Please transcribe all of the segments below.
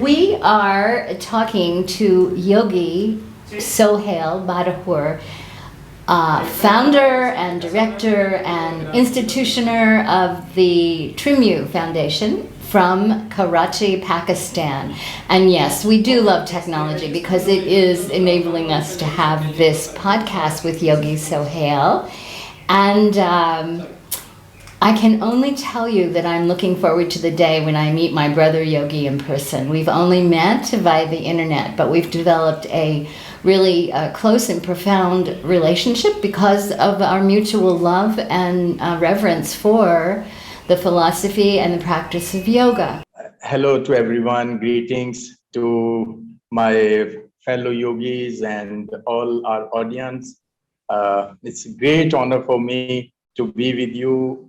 We are talking to Yogi Sohail Badahur, founder and director and institutioner of the Trimu Foundation from Karachi, Pakistan. And yes, we do love technology because it is enabling us to have this podcast with Yogi Sohail. And I can only tell you that I'm looking forward to the day when I meet my brother Yogi in person. We've only met via the internet, but we've developed a really close and profound relationship because of our mutual love and reverence for the philosophy and the practice of yoga. Hello to everyone. Greetings to my fellow yogis and all our audience. It's a great honor for me to be with you.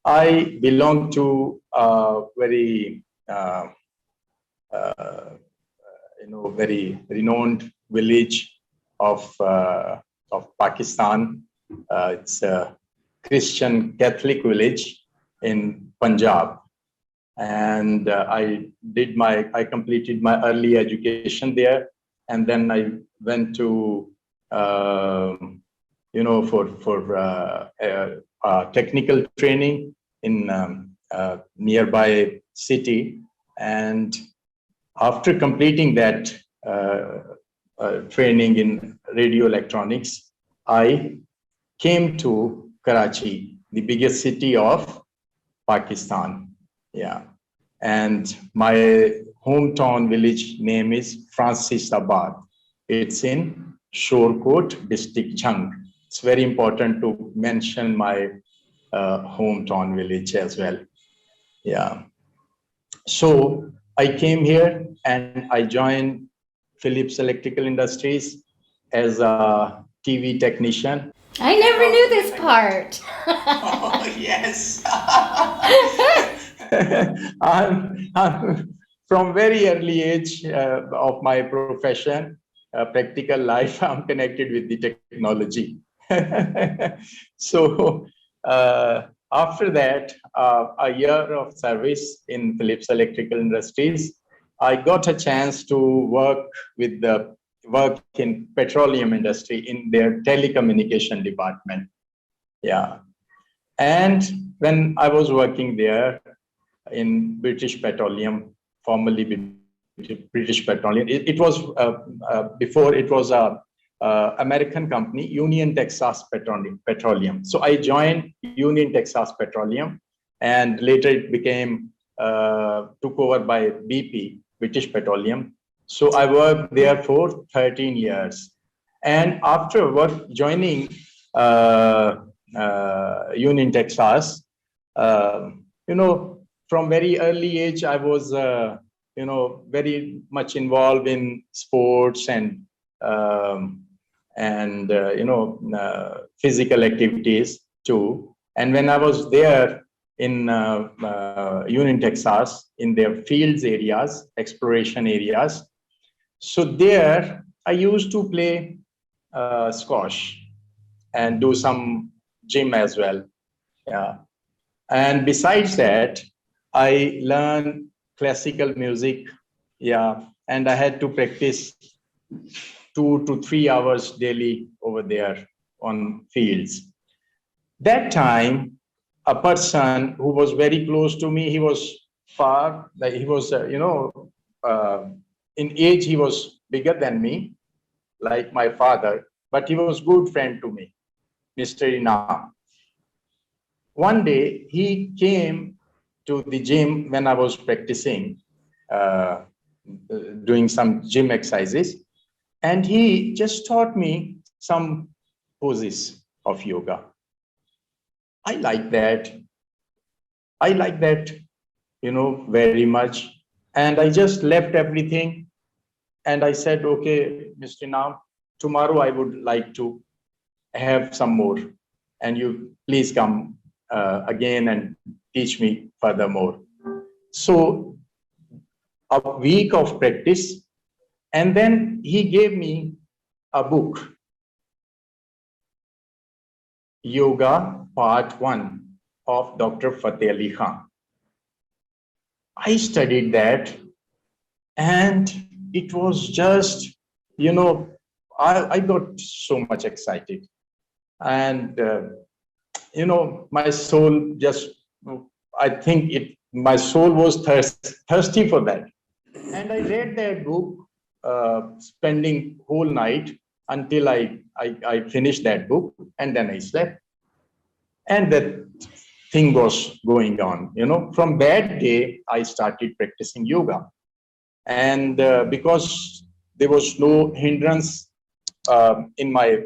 I belong to a very, very renowned village of Pakistan. It's a Christian Catholic village in Punjab, and I completed my early education there, and then I went to technical training in nearby city. And after completing that training in radio electronics, I came to Karachi, the biggest city of Pakistan. Yeah. And my hometown village name is Francisabad. It's in Shorkot district, Jhang. It's very important to mention my hometown village as well. Yeah. So I came here and I joined Philips Electrical Industries as a TV technician. I never knew this part. Oh, yes. I'm from very early age of my profession, practical life, I'm connected with the technology. So after that, a year of service in Philips Electrical Industries, I got a chance to work in petroleum industry in their telecommunication department. Yeah. And when I was working there in British Petroleum, formerly British Petroleum, it was before it was a American company, Union Texas Petroleum. So I joined Union Texas Petroleum, and later it became took over by BP, British Petroleum. So I worked there for 13 years. And after joining Union Texas, from very early age, I was, very much involved in sports and physical activities too. And when I was there in Union Texas, in their fields areas, exploration areas, so there I used to play squash and do some gym as well. Yeah. And besides that, I learned classical music. Yeah. And I had to practice 2 to 3 hours daily over there on fields. That time, a person who was very close to me, he was far, like he was, in age, he was bigger than me, like my father, but he was good friend to me, Mr. Ina. One day, he came to the gym when I was practicing, doing some gym exercises. And he just taught me some poses of yoga. I like that, very much. And I just left everything. And I said, okay, Mr. Nam, tomorrow I would like to have some more. And you please come again and teach me furthermore. So a week of practice. And then he gave me a book, Yoga Part 1 of Dr. Fateh Ali Khan. I studied that And it was just, I got so much excited. And, my soul just, I think my soul was thirsty for that. And I read that book, spending whole night until I finished that book, and then I slept. And that thing was going on. From that day, I started practicing yoga. And because there was no hindrance in my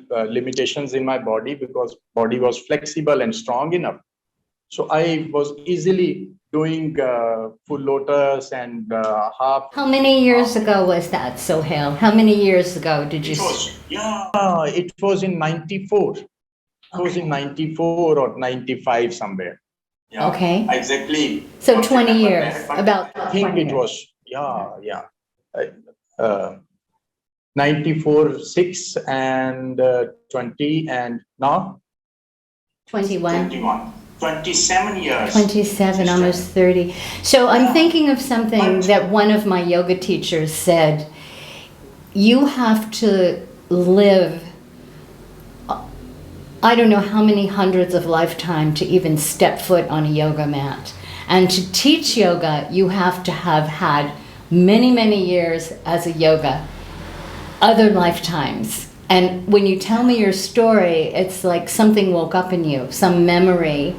limitations in my body, because body was flexible and strong enough. So I was easily doing full lotus and half. How many years ago was that, Sohail? How many years ago did you? It was in 94. It was in 94 or 95 somewhere. Yeah, okay. Exactly. So 20 years, about I think it was, 94, 6 and 20, and now? 21. 27 years. 27, almost 30. So I'm thinking of something that one of my yoga teachers said. You have to live, I don't know how many hundreds of lifetimes to even step foot on a yoga mat. And to teach yoga, you have to have had many, many years as a yoga, other lifetimes. And when you tell me your story, it's like something woke up in you, some memory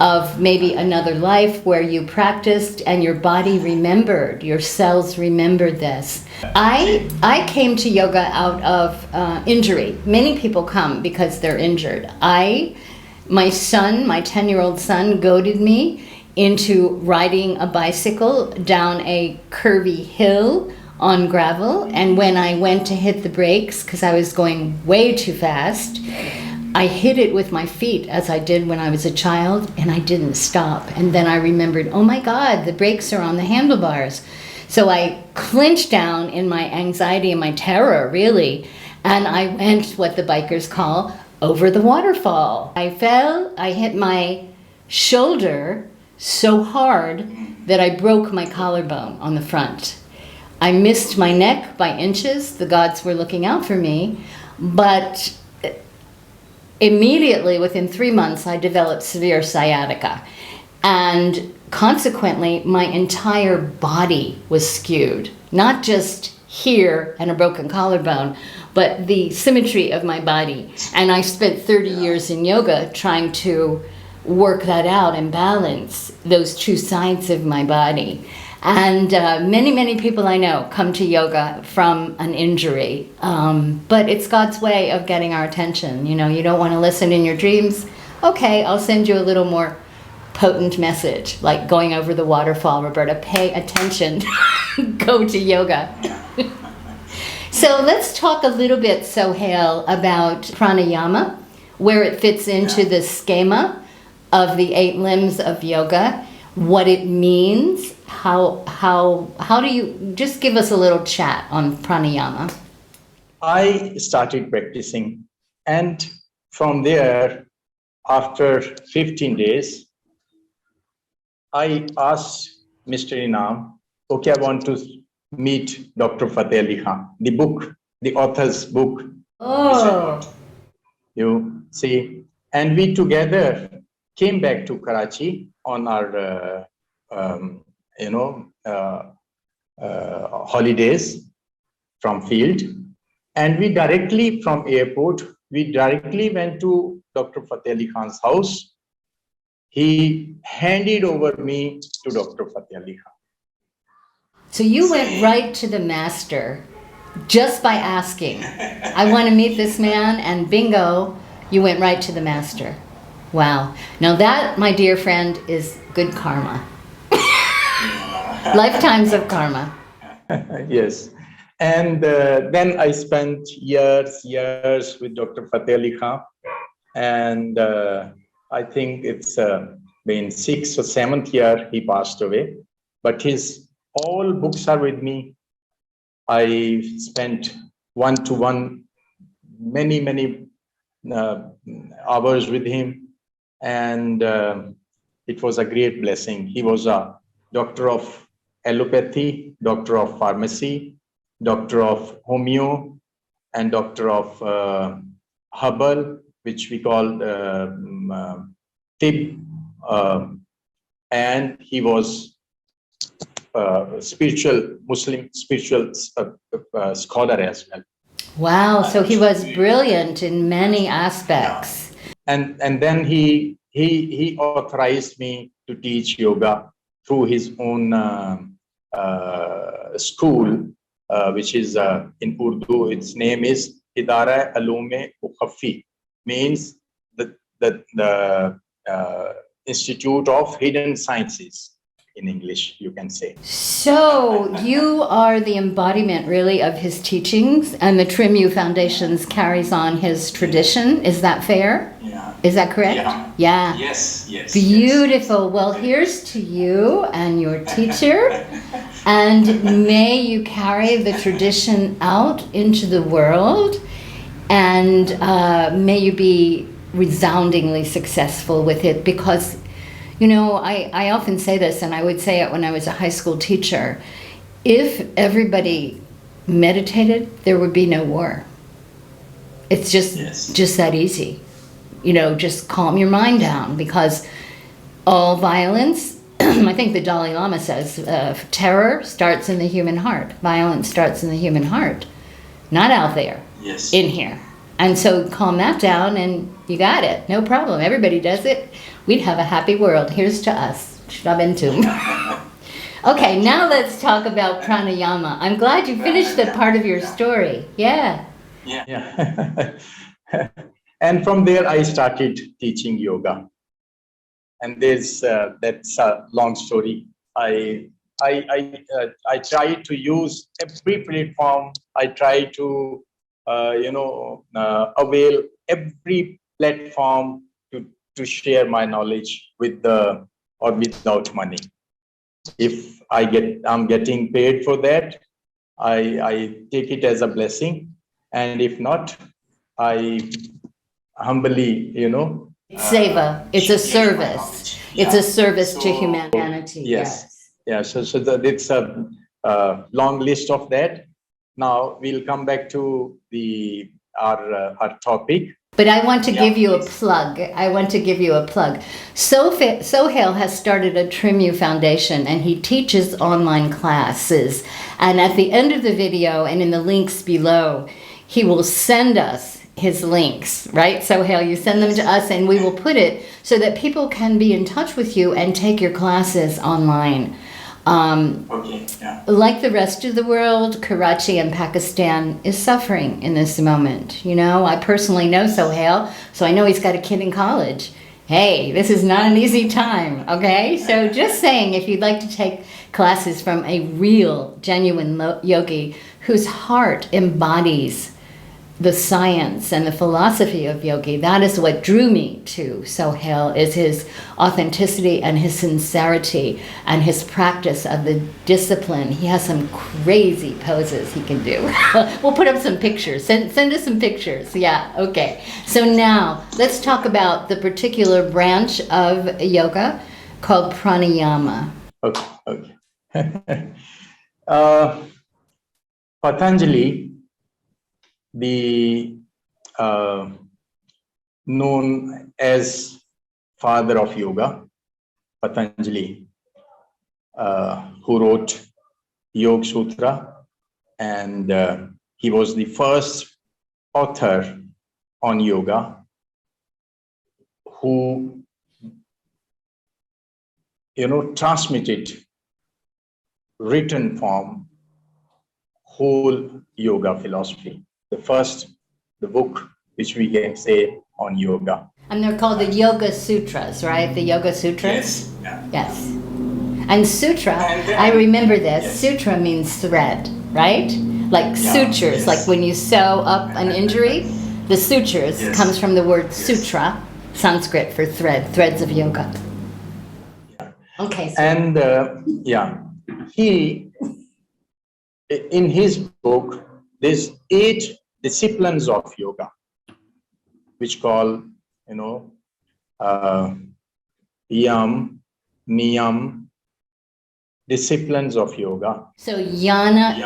of maybe another life where you practiced and your body remembered, your cells remembered this. I came to yoga out of injury. Many people come because they're injured. My son, my 10-year-old son, goaded me into riding a bicycle down a curvy hill on gravel, and when I went to hit the brakes because I was going way too fast, I hit it with my feet as I did when I was a child, and I didn't stop. And then I remembered, oh my God, the brakes are on the handlebars. So I clinched down in my anxiety and my terror, really, and I went what the bikers call over the waterfall. I fell, I hit my shoulder so hard that I broke my collarbone on the front. I missed my neck by inches. The gods were looking out for me, but immediately within 3 months, I developed severe sciatica. And consequently, my entire body was skewed, not just here and a broken collarbone, but the symmetry of my body. And I spent 30 years in yoga trying to work that out and balance those two sides of my body. And many, many people I know come to yoga from an injury. But it's God's way of getting our attention. You don't want to listen in your dreams. Okay, I'll send you a little more potent message, like going over the waterfall, Roberta. Pay attention. Go to yoga. So let's talk a little bit, Sohail, about pranayama, where it fits into the schema of the 8 limbs of yoga, what it means. How do you just give us a little chat on pranayama? I started practicing, and from there, after 15 days, I asked Mr. Inam, okay, I want to meet Dr. Fateh Ali Khan, the author's book. Oh. You see, and we together came back to Karachi on our holidays from field, and we directly from airport, we directly went to Dr. Fateh Ali Khan's house. He handed over me to Dr. Fateh Ali Khan. So you went right to the master just by asking, I want to meet this man, and bingo, you went right to the master. Wow. Now that, my dear friend, is good karma. Lifetimes of karma. Yes. And then I spent years with Dr. Fateh Ali Khan. And I think it's been 6th or 7th year he passed away. But his all books are with me. I spent one-to-one many hours with him. And it was a great blessing. He was a doctor of allopathy, doctor of pharmacy, doctor of homeo, and doctor of herbal, which we call tib, and he was spiritual Muslim spiritual scholar as well. Wow, so he was brilliant in many aspects. And then he authorized me to teach yoga through his own school, which is in Urdu. Its name is Idara Alume Ukhafi, means the Institute of Hidden Sciences in English, you can say. So you are the embodiment really of his teachings, and the Trimu Foundations carries on his tradition. Is that fair? Yeah. Is that correct? Yeah. Yes. Yes. Beautiful. Well, here's to you and your teacher, and may you carry the tradition out into the world, and may you be resoundingly successful with it, because you know, I often say this, and I would say it when I was a high school teacher. If everybody meditated, there would be no war. It's just that easy. You know, just calm your mind down, because all violence, I think the Dalai Lama says, terror starts in the human heart. Violence starts in the human heart, not out there, in here. And so calm that down and you got it. No problem. Everybody does it. We'd have a happy world. Here's to us. Shrabentum. Okay, now let's talk about pranayama. I'm glad you finished that part of your story. Yeah. And from there, I started teaching yoga. And that's a long story. I try to use every platform. I try to avail every platform to share my knowledge with or without money. If I'm getting paid for that, I take it as a blessing, and if not, I humbly, Seva. It's a service. It's a service to humanity. Yes. Yeah. So it's a long list of that. Now we'll come back to our topic. But I want to give you a plug. Sohail has started a Trimu Foundation, and he teaches online classes. And at the end of the video and in the links below, he will send us his links, right? Sohail, you send them to us, and we will put it so that people can be in touch with you and take your classes online. Like the rest of the world, Karachi and Pakistan is suffering in this moment. You know, I personally know Sohail, so I know he's got a kid in college. Hey, this is not an easy time, okay? So just saying, if you'd like to take classes from a real, genuine yogi whose heart embodies the science and the philosophy of yogi, that is what drew me to Sohail, is his authenticity and his sincerity and his practice of the discipline. He has some crazy poses he can do. We'll put up some pictures. Send us some pictures. Yeah, okay. So now let's talk about the particular branch of yoga called pranayama. Okay. Patanjali, the known as father of yoga, Patanjali, who wrote Yoga Sutra, and he was the first author on yoga who transmitted written form whole yoga philosophy. The book which we can say on yoga. And they're called the Yoga Sutras, right? The Yoga Sutras? Yes. And sutra, I remember this, sutra means thread, right? Like sutures, like when you sew up an injury, the sutures comes from the word sutra, Sanskrit for thread, threads of yoga. Okay. So. And he, in his book, there's 8 disciplines of yoga, which call, yam, niyam, disciplines of yoga. So yamas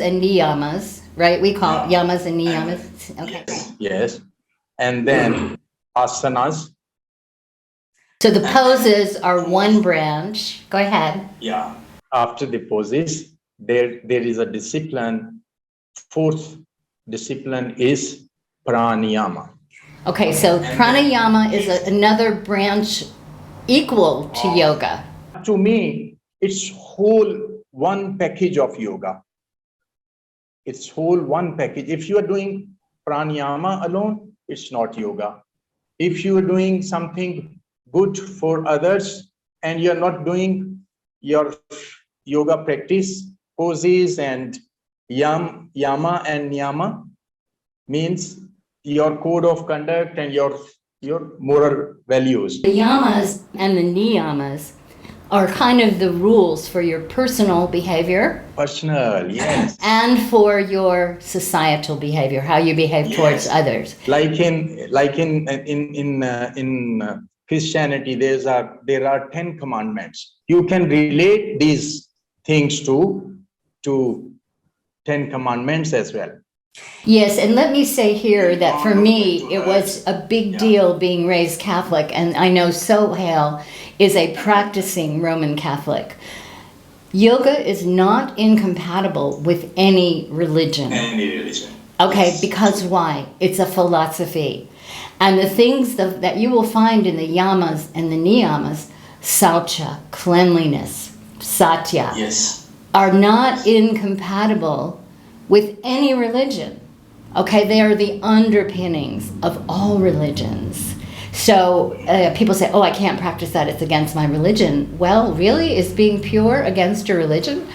and niyamas, right? We call yamas and niyamas. Okay. Yes. And then asanas. So the poses are one branch. Go ahead. Yeah. After the poses, there is a discipline. Fourth discipline is pranayama. Okay, so pranayama is another branch equal to yoga. To me, it's whole one package of yoga. It's whole one package. If you are doing pranayama alone, it's not yoga. If you are doing something good for others and you're not doing your yoga practice, poses and yama and niyama, means your code of conduct and your moral values. The yamas and the niyamas are kind of the rules for your personal behavior. Personal, yes. And for your societal behavior, how you behave towards others. Like in Christianity, there are 10 commandments. You can relate these things to 10 commandments as well. Yes, and let me say here that for me, it was a big deal being raised Catholic, and I know Sohail is a practicing Roman Catholic. Yoga is not incompatible with any religion. Okay, because why? It's a philosophy. And the things that you will find in the yamas and the niyamas, saucha, cleanliness, satya, are not incompatible with any religion. Okay, they are the underpinnings of all religions. So people say, oh, I can't practice that, it's against my religion. Well, really? Is being pure against your religion?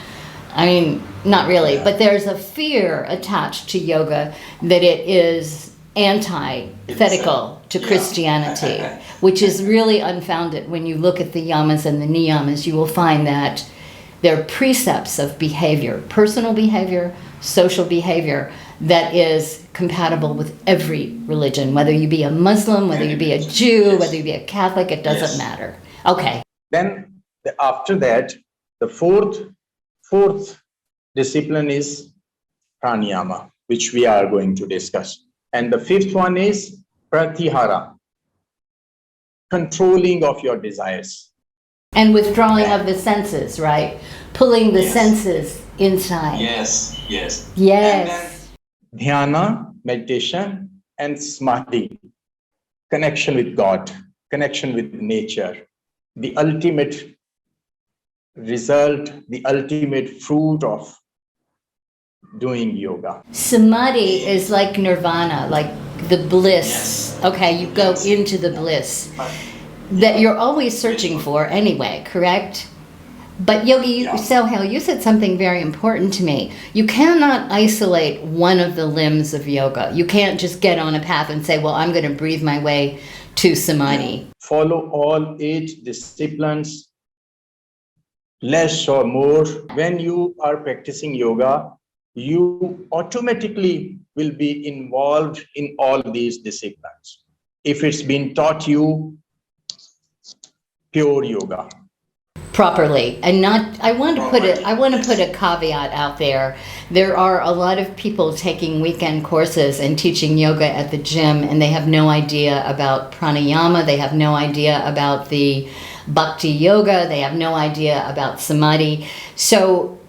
I mean, not really, but there's a fear attached to yoga that it is antithetical to Christianity, which is really unfounded. When you look at the yamas and the niyamas, you will find that they're precepts of behavior, personal behavior, social behavior, that is compatible with every religion, whether you be a Muslim, whether you be a Jew, whether you be a Catholic, it doesn't matter. Okay. Then after that, the fourth discipline is pranayama, which we are going to discuss. And the fifth one is pratyahara, controlling of your desires. And withdrawing of the senses, right? Pulling the senses inside. Yes. Yes. Dhyana, meditation, and samadhi, connection with God, connection with nature, the ultimate result, the ultimate fruit of doing yoga. Samadhi is like nirvana, like the bliss. Okay, you go into the bliss that you're always searching for anyway, correct? But Yogi Sohail, you said something very important to me. You cannot isolate one of the limbs of yoga. You can't just get on a path and say, well, I'm going to breathe my way to samadhi. Follow all 8 disciplines, less or more. When you are practicing yoga, you automatically will be involved in all these disciplines. If it's been taught you pure yoga. Properly, and not. I want to put a caveat out there. There are a lot of people taking weekend courses and teaching yoga at the gym, and they have no idea about pranayama. They have no idea about the bhakti yoga. They have no idea about samadhi. So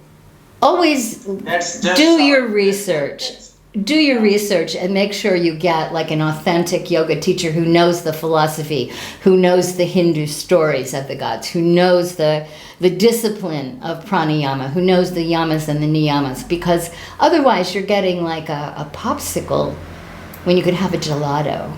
always do your research. Do your research and make sure you get like an authentic yoga teacher who knows the philosophy, who knows the Hindu stories of the gods, who knows the discipline of pranayama, who knows the yamas and the niyamas, because otherwise you're getting like a popsicle when you could have a gelato.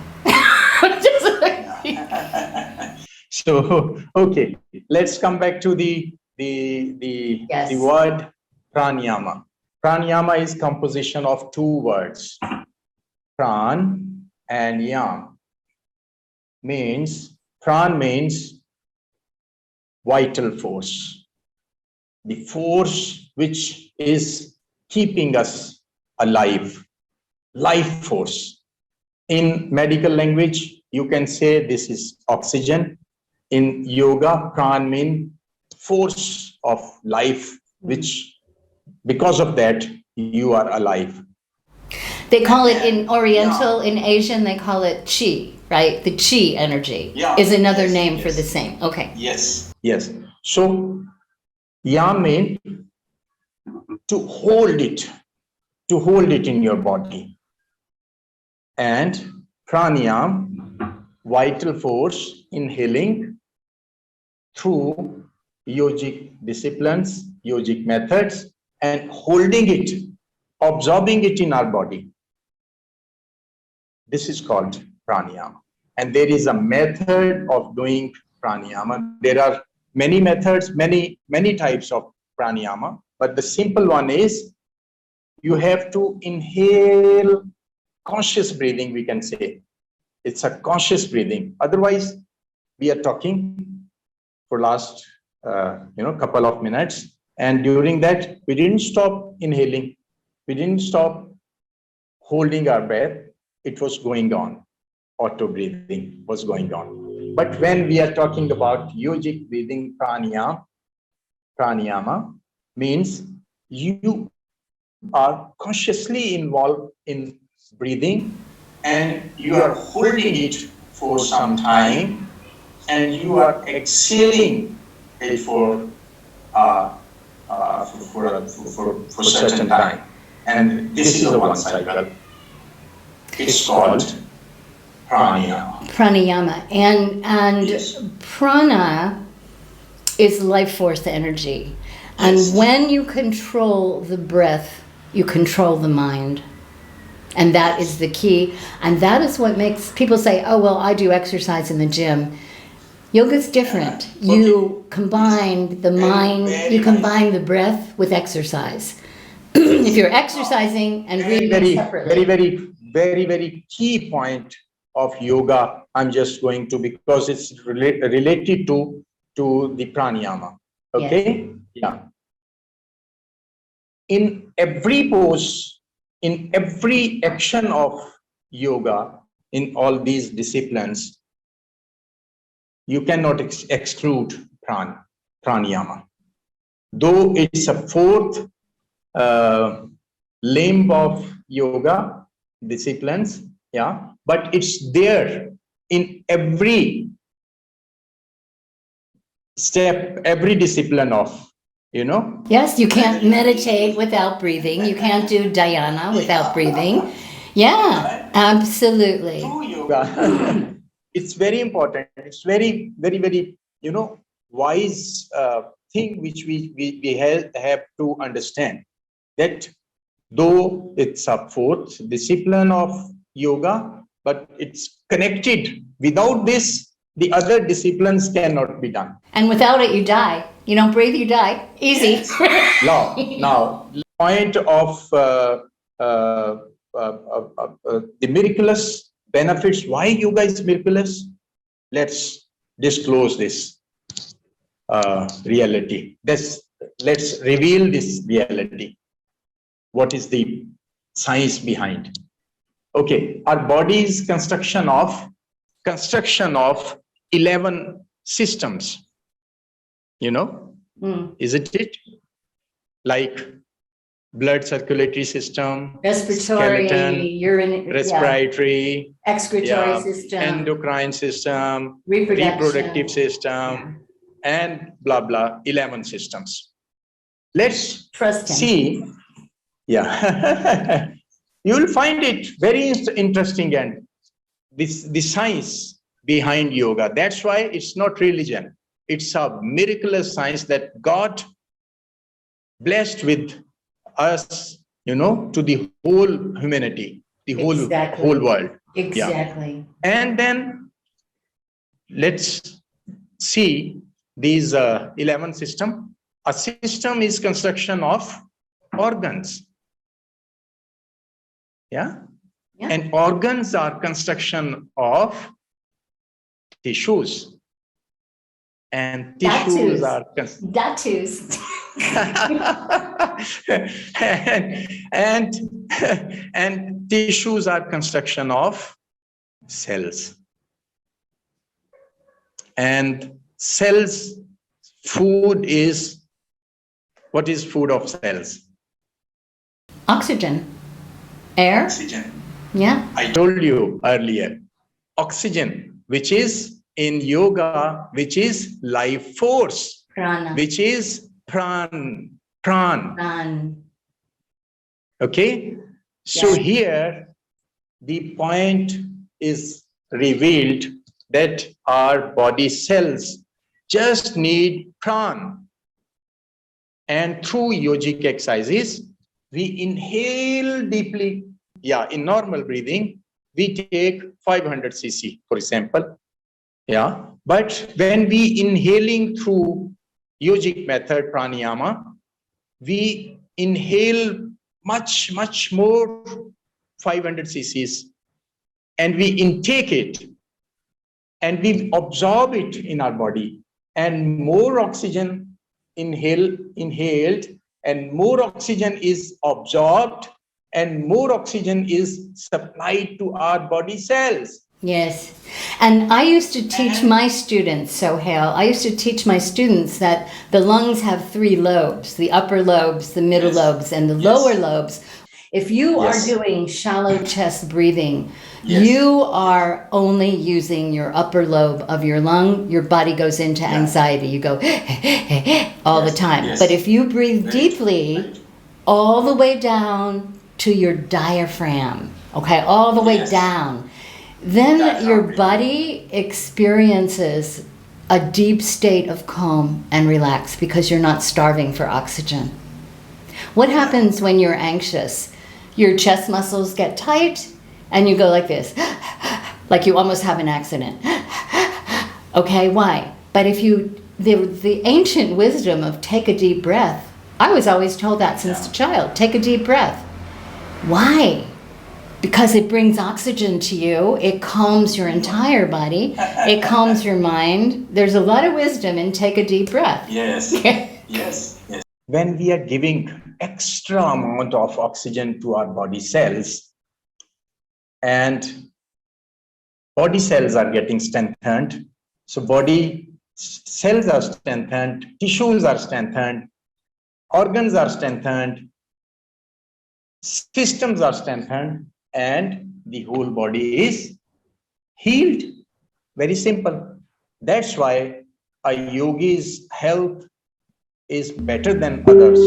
So, okay, let's come back to the word pranayama. Pranayama is composition of 2 words, pran and yam. Pran means vital force, the force which is keeping us alive, life force. In medical language, you can say this is oxygen. In yoga, pran means force of life, which because of that, you are alive. They call it in Oriental, in Asian, they call it Qi, right? The Qi energy is another name for the same. Okay. Yes. So, Yam means to hold it in your body. And Pranayam, vital force, inhaling through yogic disciplines, yogic methods, and holding it, absorbing it in our body. This is called pranayama. And there is a method of doing pranayama. There are many methods, many types of pranayama, but the simple one is you have to inhale, conscious breathing, we can say. It's a conscious breathing. Otherwise, we are talking for last couple of minutes, and during that we didn't stop inhaling, we didn't stop holding our breath. It was going on, auto breathing was going on. But when we are talking about yogic breathing, pranayama means you are consciously involved in breathing, and you are holding it for some time, and you are exhaling it for certain time. And this is a one cycle. It's called pranayama. Pranayama. And prana is life force energy. And when you control the breath, you control the mind. And that is the key. And that is what makes people say, oh, well, I do exercise in the gym. Yoga's different. You combine the mind, you combine the breath with exercise. If you're exercising and breathing separately. Very key point of yoga, I'm just going to, because it's related to the pranayama. Okay? Yeah. In every pose, in every action of yoga, in all these disciplines, you cannot exclude pranayama. Though it's a fourth limb of yoga disciplines, but it's there in every step, every discipline of, Yes, you can't meditate without breathing. You can't do dhyana without breathing. Yeah, absolutely. Yoga. It's very important. It's very wise thing which we have to understand, that though it's a fourth discipline of yoga, but it's connected. Without this, the other disciplines cannot be done. And without it, you die. You don't breathe, you die. Easy. Now, point of the miraculous benefits. Why yoga is miraculous? Let's disclose this reality. Let's reveal this reality. What is the science behind? Okay, our body is construction of 11 systems. Isn't it? Like blood circulatory system, respiratory, skeleton, respiratory, excretory system, endocrine system, reproductive system, and blah blah, 11 systems. Let's trust him. See. Yeah. You will find it very interesting, and the science behind yoga. That's why it's not religion. It's a miraculous science that God blessed with us, to the whole humanity, the whole world. Exactly. Yeah. And then let's see these 11 system. A system is construction of organs. Yeah. And organs are construction of tissues. And tissues are tattoos. and tissues are construction of cells. And cells food is, what is food of cells? Oxygen. Air. Oxygen. Yeah. I told you earlier, oxygen, which is in yoga, which is life force, Prana. which is pran. Okay. So Yeah. here the point is revealed that our body cells just need pran. And through yogic exercises, we inhale deeply. Yeah, in normal breathing, we take 500 cc, for example. Yeah, but when we inhaling through yogic method pranayama, we inhale much more 500 cc's, and we intake it and we absorb it in our body, and more oxygen inhaled, and more oxygen is absorbed, and more oxygen is supplied to our body cells. Yes. And I used to teach my students, Sohail, I used to teach my students that the lungs have three lobes, the upper lobes, the middle lobes, and the lower lobes. If you are doing shallow chest breathing, you are only using your upper lobe of your lung. Your body goes into anxiety. You go all the time. But if you breathe deeply, all the way down to your diaphragm, okay, all the way down, then your body experiences a deep state of calm and relax because you're not starving for oxygen. What happens when you're anxious? Your chest muscles get tight and you go like this, like you almost have an accident. Okay, why? But if you, the ancient wisdom of take a deep breath, I was always told that since a child, take a deep breath. Why? Because it brings oxygen to you, it calms your entire body, it calms your mind. There's a lot of wisdom in take a deep breath. Yes. When we are giving extra amount of oxygen to our body cells, and body cells are getting strengthened, so body cells are strengthened, tissues are strengthened, organs are strengthened, systems are strengthened, and the whole body is healed. Very simple. That's why a yogi's health is better than others.